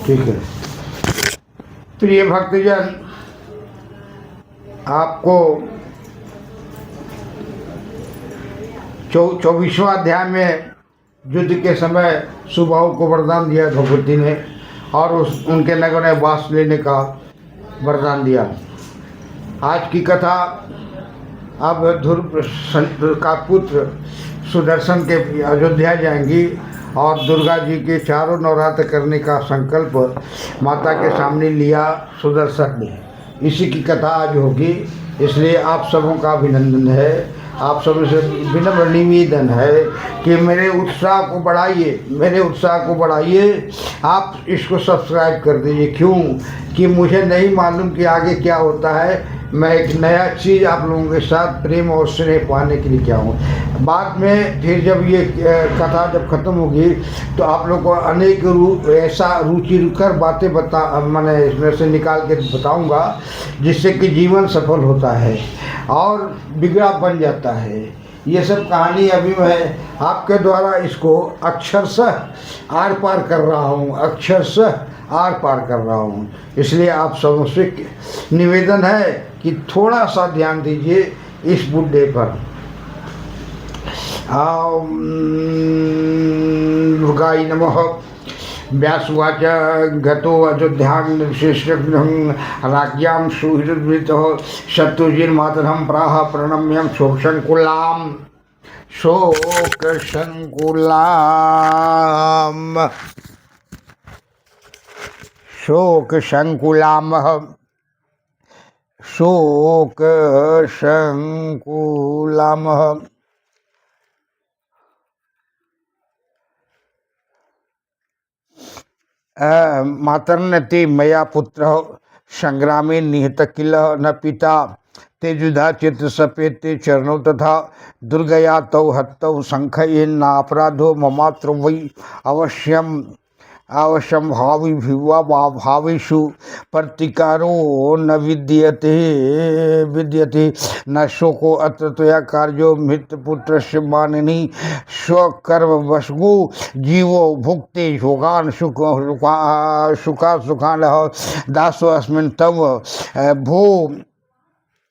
ठीक है। प्रिय भक्तजन, आपको 24वां अध्याय में युद्ध के समय सुबाहु को वरदान दिया द्रौपदी ने, और उनके नगर में वास लेने का वरदान दिया। आज की कथा अब ध्रुव का पुत्र सुदर्शन के अयोध्या जाएंगी और दुर्गा जी के चारों नवरात्र करने का संकल्प माता के सामने लिया सुदर्शन ने। इसी की कथा आज होगी, इसलिए आप सबों का अभिनंदन है। आप सब से विनम्र निवेदन है कि मेरे उत्साह को बढ़ाइए, आप इसको सब्सक्राइब कर दीजिए। क्यों कि मुझे नहीं मालूम कि आगे क्या होता है। मैं एक नया चीज़ आप लोगों के साथ प्रेम और स्नेह पाने के लिए क्या हूँ। बाद में फिर जब ये कथा जब ख़त्म होगी तो आप लोग को अनेक ऐसा रुचिकर बातें मैंने इसमें से निकाल के बताऊँगा, जिससे कि जीवन सफल होता है और बिगड़ा बन जाता है। ये सब कहानी अभी मैं आपके द्वारा इसको अक्षरशः आर पार कर रहा हूँ, इसलिए आप सबों से निवेदन है कि थोड़ा सा ध्यान दीजिए इस मुद्दे पर। दुर्गाय नमः। व्यासुवाच गतो अयोध्यां राज्ञां सुहृद्वृतः शत्रुजिर्मातरं प्राह प्रणम्यं शोकसंकुलाम्। मातर्नते मया पुत्र संग्रामे निहत किल न पिता ते जुधा चित्र सपेते चरणों तथा दुर्गया तौ हत्तौ संख्ये नापराधो ममात्र वै अवश्यम भाविषु प्रतिकारो न विद्यते न शोको अत्र त्वया कार्यो मृतपुत्रस्य मानिनी स्वकर्मवशगो जीवो भुक्ते भोगान् सुखान् दासो अस्मिन् तव भो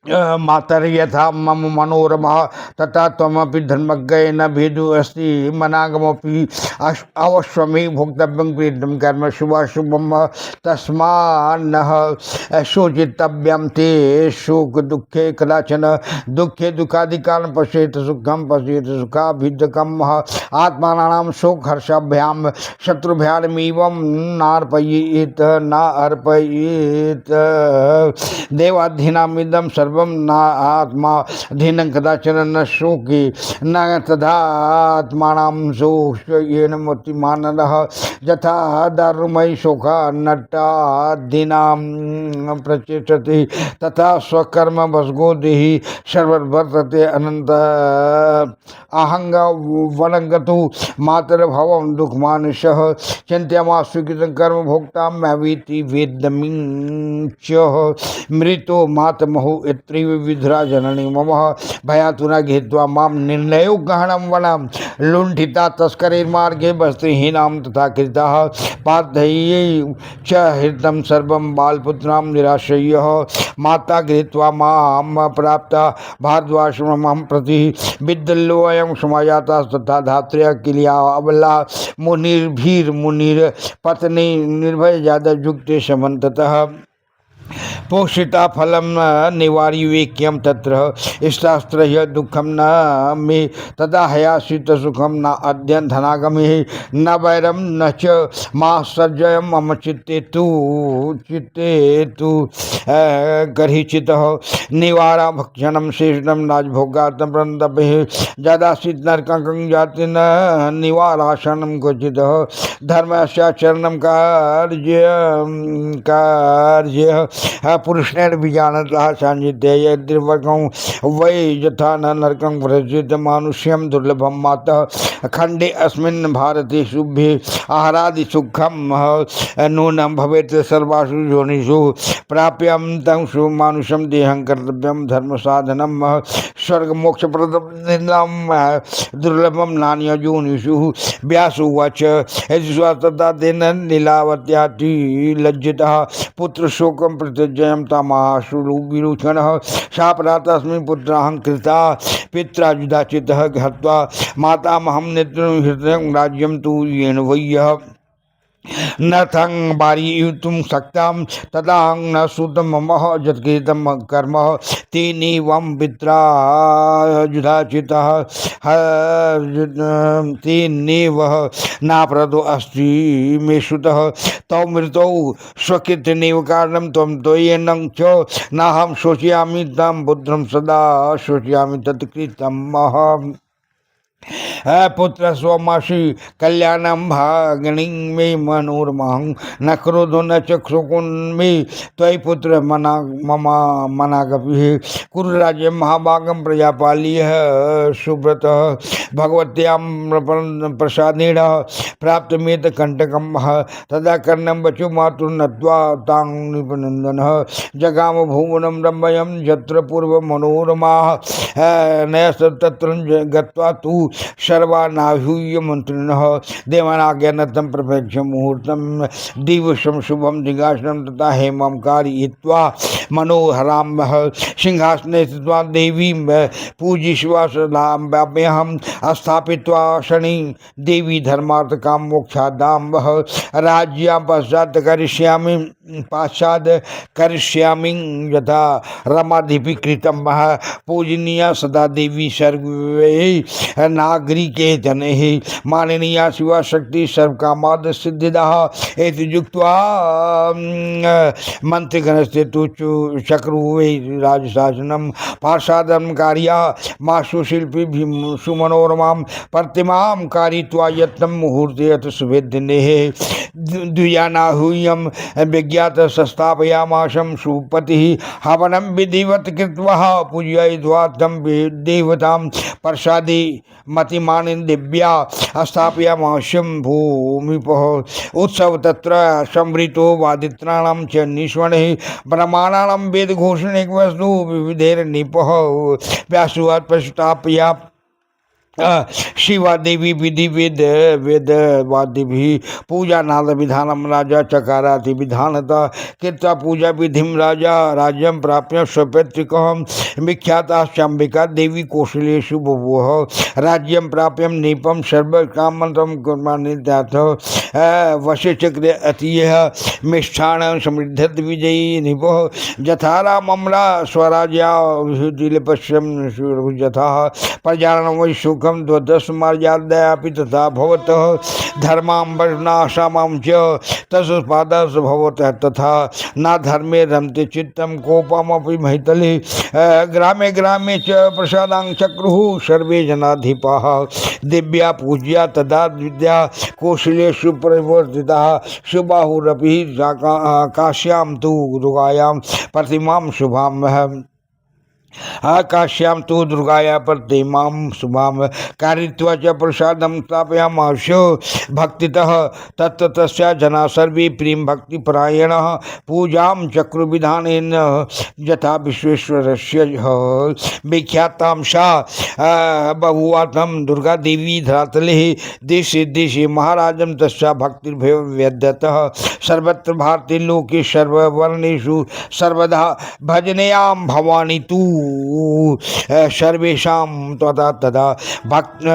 मातर यथा मम मनोरमा तथा त्वमपि धर्मज्ञ न भेदो अस्ति मनागमपि अवश्यमेव भोक्तव्यं क्रीडं कर्म शुभाशुभम तस्मान्नः शोचितव्यं ते शोक दुःखे कदाचन दुःखे दुःखादिकालं पश्येत सुखाभिदकम् आत्मानां शोक हर्षाभ्यां शत्रुभ्यामेवं नार्पयेत देवाधीनामिदं सर्वं न आत्मा अधीनं कदाचन न शोके न तदात्मानां शोकेन मतिमाननः यथा दारुमयी शोका नट्टादीनां प्रचेष्टते तथा स्वकर्म वशगो देहि सर्ववर्तते अनंत आहंग वनंगतु मातृभवं दुःखमानुषः चिंत्यामा स्वीकृतं कर्म भोक्ता मैवीति वेदमिंच मृतो मातमहो इत्रीव विधुरा जननी मम भयातुना घेत्वा माम निर्णयो गहनं वनं लुण्ठिता तस्करेर्मार्गे वस्त्रहीनां तथा कृताः पार्थये च हृतं सर्वं बालपुत्रां निराश्रयः माता गृहीत्वा मां प्राप्ता भारद्वाश्रमं प्रति विद्यल्लोऽयं समायाता तथा धात्र्या किल्या अबला मुनिर् पत्नी निर्भय जादव युक्ते समन्ततः पोषिता फलम निवारी वेक्यम तत्र इष्टास्त्र दुखम न मे तदा हयासित सुखम न अध्ययन धनागमे न वैरम न च माश्चर्य मम चित्ते तु गर्हिचित निवारा भक्षणम शेषणम नाजभोगातम प्रंदपे जदासीत नरकं जाति न निवाराशनम क्वचित धर्मस्याचरणम कार्य पुरुषेण बीजानतः संजिते यद्रिवर्गं वै यथा न नरकं व्रजित मानुष्यं दुर्लभं मातः खंडे अस्मिन् भारते शुभ्ये आहारादि सुखम नूनम भवेत् सर्वासु योनिषु प्राप्यं तं मानुषं देहं कर्तव्यं धर्म साधनम स्वर्ग मोक्ष प्रदम दुर्लभम नान्य योनिषु व्यासुवाच यदि तेन नीलावत्याति लज्जितः पुत्र शोकं प्रतिजयं तमाशु विरोचनः शापरा तस्मिन् पुत्राहं कृता पित्रा जुदाचितः हत्वा मातामहं नेत्रं हृदयं राज्यं तु येन वय्यः न थं वारयितुं शक्तां तदां न श्रुतं मम यत्कृतं कर्म तेनैवं पित्रा जुदाचितः तेनैव नापरतो अस्ति मे श्रुतः तौ मृतौ स्वकृत्यनेव कारणं त्वं त्वयेनं च नाहं शोचयामि तं पुत्रं सदा शोचयामि तत्कृतम् पुत्र स्वमाशी कल्याणम भागणी मे मनोरमां न क्रोधो न चक्षुकुन मे त्वयि पुत्र मना ममा मनागपि कुरु राज्य महाभागम प्रजापालीय सुव्रत भगवत्यां प्रसादेन प्राप्त मेत कंटकम तदा कर्णम बचु मातु नत्वा तां निपनंदन जगाम भुवनम रम्यम यत्र पूर्व मनोरमा नयस तत्र गत्वा तु सर्वानाहूय मंत्रिणः देवानाज्ञानतं प्रभक्ष्य मुहूर्तं दिवसं शुभं दिगासनं तथा हेमं कारयित्वा मनोहरां सिंहासने स्थित्वा देवीं पूजिष्वा सदाम्यहं स्थापित्वा शनि देवी धर्मार्थकां मोक्षादां राज्यां पश्चात् करिष्यामि यथा रमाधिपि कृतं पूजनीया सदा देवी सर्वे नागरिके जनैः माननीया शिवा शक्ति सर्वकामाद सिद्धिदा एति युक्त्वा मंत्रिगणस्य तु चक्रुवे राजशासनं पार्षदं कार्या मासु शिल्पी सुमनोरमां प्रतिमां कारयित्वा यत्नं मुहूर्ते अथ शुभे दिने द्विजानाहूयं विज्ञात संस्थापयामाशं सुपतिः हवनं विधिवत् कृत्वा पूजयित्वा तं देवतां प्रसादे मतिमानिन दिव्या स्थापयामाशं भूमिपः उत्सव तत्र समृतो वादित्राणां च निष्वणैः ब्रह्माणां वेदघोषणे वस्तु विविधैर्निपः व्यासुवात् प्रस्थापया शिवा देवी विधि वेद वेदवादिभिः पूजा नाद विधानम राजा चकाराति विधानता कृत्वा पूजा विधिम राजा राज्यं प्राप्य स्वपैतृकं विख्याताश्चाम्बिका देवी कौशलेषु बभूव राज्यं प्राप्य नीपम सर्वकामन्तं कुर्मान्नित्याथ वशचक्रे अतीयः मिष्ठान समृद्धत विजयी निपः यथा रामम्रा स्वराज्या विहुतिलपश्यं यथा प्रजानं वै सुख द्वदश मर्यादयापि तथा भवतः धर्मांबरनाशामां च तस्पादस भवतः तथा न धर्मे रमते चित्तं कोपमपि महितले ग्रामे ग्रामे च प्रसादां चक्रुः सर्वे जनाधिपाः दिव्या पूज्या तदा विद्या कौशलेषु परिवर्तिताः सुबाहुरपि काश्यां तु दुर्गायां प्रतिमां शुभां आकाश्यां तु दुर्गाया प्रतिमां शुभां कारयित्वा च प्रसादं स्थापयामास भक्तितः तत्तस्या जना सर्वे प्रेम भक्तिपरायणः पूजां चक्रुविधानेन यथा विश्वेश्वरस्य विख्यातां सा बहुवातं दुर्गा देवी धरातले देशे देशे महाराजं तस्या भक्तिर्भवेद्यतः सर्वत्र भारते लोके सर्ववर्णेषु सर्वदा भजनेयां भवानी तु सर्वेषां तदा तदा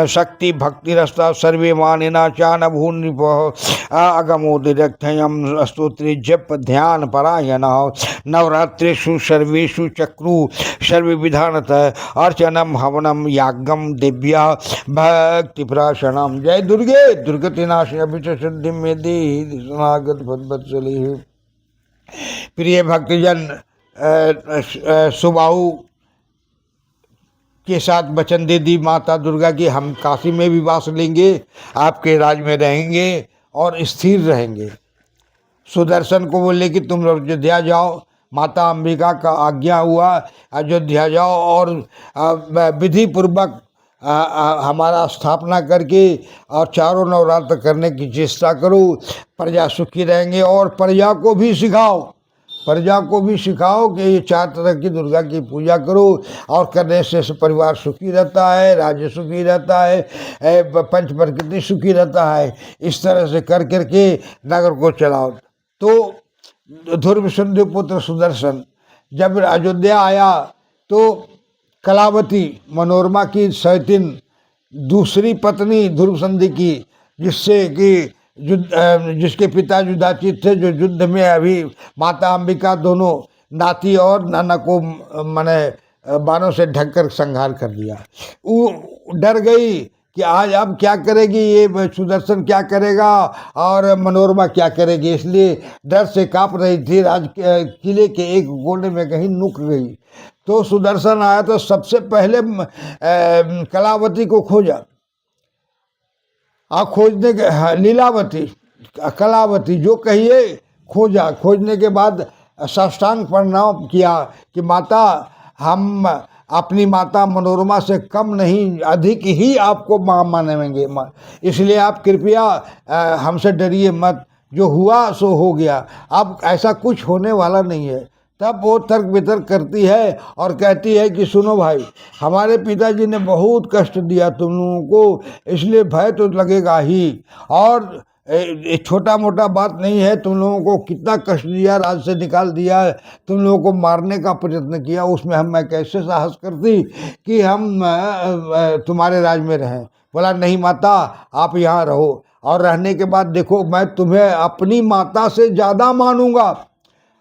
शक्ति भक्तिरस्ता सर्वे मानिना चानभून्नृपः आगमोदिरक्षयं स्तोत्रे जप ध्यान परायणः नवरात्रेषु सर्वेषु चक्रु सर्वे विधानतः अर्चनं हवनं यागं दिव्या भक्तिप्राशनं जय दुर्गे दुर्गतिनाशिनी अभिष्टसिद्धिं मे देहि सनागत भद्वत्सले। प्रिय भक्तजन, सुबाहु के साथ वचन दे दी माता दुर्गा की हम काशी में भी वास लेंगे, आपके राज में रहेंगे और स्थिर रहेंगे। सुदर्शन को बोले कि तुम अयोध्या जाओ, माता अंबिका का आज्ञा हुआ अयोध्या जाओ और विधि पूर्वक हमारा स्थापना करके और चारों नवरात्र करने की चेष्टा करो, प्रजा सुखी रहेंगे। और प्रजा को भी सिखाओ, प्रजा को भी सिखाओ कि ये 4 तरह की दुर्गा की पूजा करो, और करने से परिवार सुखी रहता है, राज्य सुखी रहता है, पंच प्रकृति सुखी रहता है। इस तरह से कर करके नगर को चलाओ। तो ध्रुवसुंद पुत्र सुदर्शन जब अयोध्या आया तो कलावती मनोरमा की सैतिन दूसरी पत्नी ध्रुवसंधि की, जिससे कि जिसके पिता युधाचित थे, जो युद्ध में अभी माता अंबिका दोनों नाती और नाना को माने बाणों से ढककर संहार कर दिया। वो डर गई कि आज अब क्या करेगी, ये सुदर्शन क्या करेगा और मनोरमा क्या करेगी, इसलिए डर से कांप रही थी। किले के एक कोने में कहीं नुक गई। तो सुदर्शन आया तो सबसे पहले कलावती को खोजा, खोजने के लीलावती कलावती जो कहिए खोजा। खोजने के बाद साष्टांग प्रणाम किया कि माता, हम अपनी माता मनोरमा से कम नहीं, अधिक ही आपको माँ मानेंगे, इसलिए आप कृपया हमसे डरिए मत। जो हुआ सो हो गया, अब ऐसा कुछ होने वाला नहीं है। तब वो तर्क वितर्क करती है और कहती है कि सुनो भाई, हमारे पिताजी ने बहुत कष्ट दिया तुम लोगों को, इसलिए भय तो लगेगा ही, और छोटा मोटा बात नहीं है। तुम लोगों को कितना कष्ट दिया, राज से निकाल दिया, तुम लोगों को मारने का प्रयत्न किया, उसमें मैं कैसे साहस करती कि हम तुम्हारे राज में रहें। बोला नहीं माता, आप यहाँ रहो, और रहने के बाद देखो मैं तुम्हें अपनी माता से ज़्यादा मानूंगा,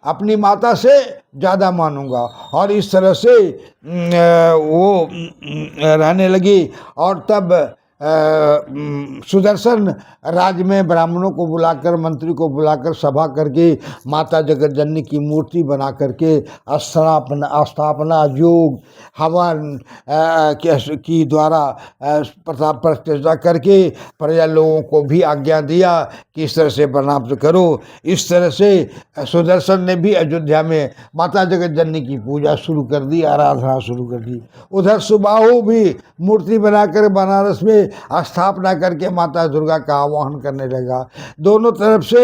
अपनी माता से ज़्यादा मानूंगा। और इस तरह से वो रहने लगी। और तब सुदर्शन राज्य में ब्राह्मणों को बुलाकर, मंत्री को बुलाकर सभा करके माता जगत जननी की मूर्ति बना करके स्थापना योग हवन की द्वारा प्रतिष्ठा करके प्रजा लोगों को भी आज्ञा दिया कि इस तरह से प्रणाम करो। इस तरह से सुदर्शन ने भी अयोध्या में माता जगत जननी की पूजा शुरू कर दी, आराधना शुरू कर दी। उधर सुबाहु भी मूर्ति बनाकर बनारस में स्थापना करके माता दुर्गा का आवाहन करने लगा। दोनों तरफ से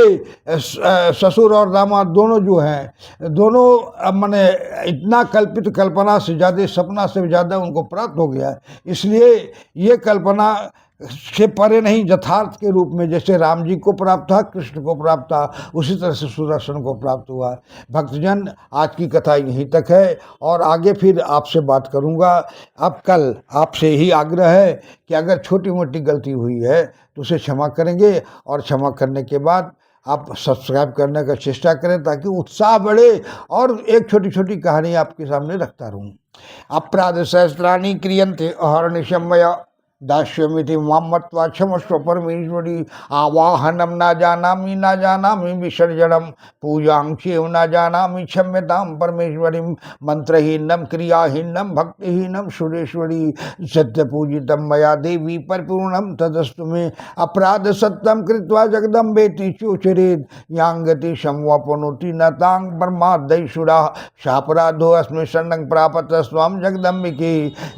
ससुर और दामाद दोनों जो हैं, दोनों माने इतना कल्पित, कल्पना से ज़्यादा, सपना से ज़्यादा उनको प्राप्त हो गया। इसलिए ये कल्पना से परे नहीं, यथार्थ के रूप में जैसे राम जी को प्राप्त था, कृष्ण को प्राप्त था, उसी तरह से सुदर्शन को प्राप्त हुआ। भक्तजन, आज की कथा यहीं तक है और आगे फिर आपसे बात करूंगा। अब कल आपसे ही आग्रह है कि अगर छोटी मोटी गलती हुई है तो उसे क्षमा करेंगे, और क्षमा करने के बाद आप सब्सक्राइब करने का चेष्टा करें ताकि उत्साह बढ़े और एक छोटी छोटी कहानी आपके सामने रखता रहूं। अपराध सहस्राणि क्रियन्ते अहर्निशं मया दास्यमिति मां मत्वा क्षमस्व परमेश्वरी। आवाहनम न जानामि विसर्जनम पूजां चैव न जानामि क्षम्यतां परमेश्वरीं। मंत्रहीनम क्रियाहीनम भक्तिहीनम सुरेश्वरी। सत्यपूजितं मया देवी परिपूर्णं तदस्तु मे। अपराध सत्यं कृत्वा जगदम्बेति चोचरेत्। यांगति संवापनोति न तां परमाद्दैसुरा। सापराधो अस्मि शरणं प्रापत स्वां जगदम्बिके।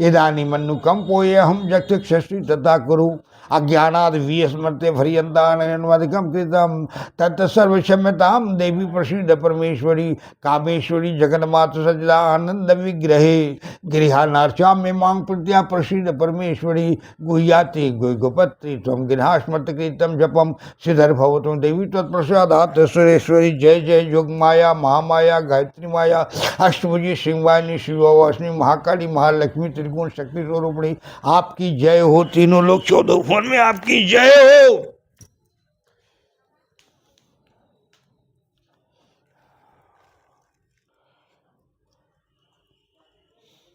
इदानीमनुकंपोऽहं जगत् षष्ठी तथा कुरु। अज्ञानाद विस्मृते भरियंतानन्वधिकं कृतं तत् सर्वक्षम्यतां देवी प्रसीद परमेश्वरी। कामेश्वरी जगन्माता सजला आनंद विग्रहे। गृहानार्चाम्य मां प्रीत्या प्रसीद परमेश्वरी। गुह्याति गुह्यगोपत्री त्वं गृहास्मृत कृतं जपम सिद्धर भवतु देवी तत्प्रसादात् सुरेश्वरी। जय जय योगमाया महामाया गायत्री माया अष्टभुजी सिंहवाहिनी शिववासिनी महाकाली महालक्ष्मी त्रिगुण शक्ति स्वरूपिणी। आपकी जय हो। तीनों लोग 14 में आपकी जय हो।